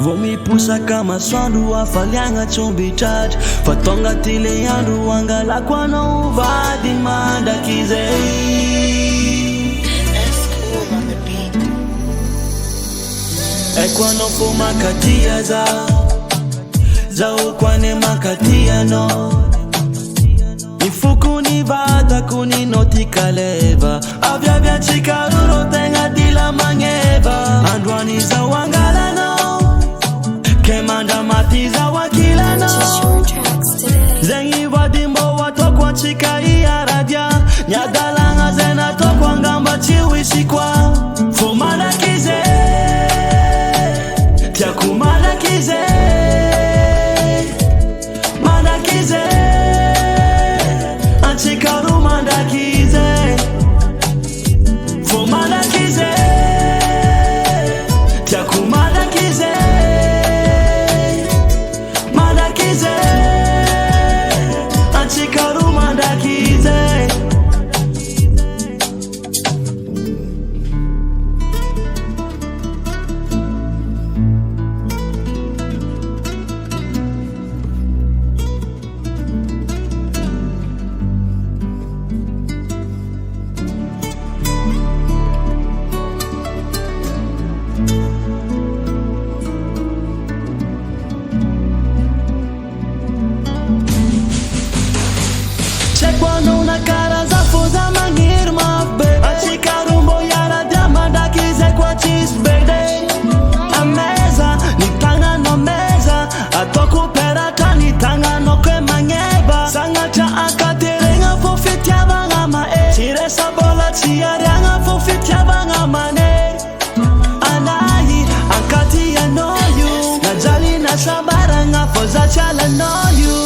Vomipusa kama swandu wafalianga chumbi charge Fatonga tile yandu wangala kwa no uvadi MANDRAKIZAY. Ekwa no po makatia zao kwane makatia no Ifuku ni vata kuni noti kaleva Avya vya chikaruro tenga dila mangeva Andwani za wangala no Kemanda mati za wakila no Zengi vadimbo watokwa chika iya radia Nyadalanga zena tokwa ngamba chiwishi kwa For MANDRAKIZAY Tiaku MANDRAKIZAY Anchikaru MANDRAKIZAY For MANDRAKIZAY Tiaku MANDRAKIZAY Anchikaru MANDRAKIZAY. Chekwano na cara za foza mangir mabbe Achikarumbo yara dia MANDRAKIZAY kwa cheese bede Ameza, nitanga no meza Atoku perata nitanga no kwe mangeba Sanga cha akaterenga fofitia banga mae Chire sabola chiarianga fofitia banga mane Anayi, ankati ya no you Najali na sabaranga foza chala no you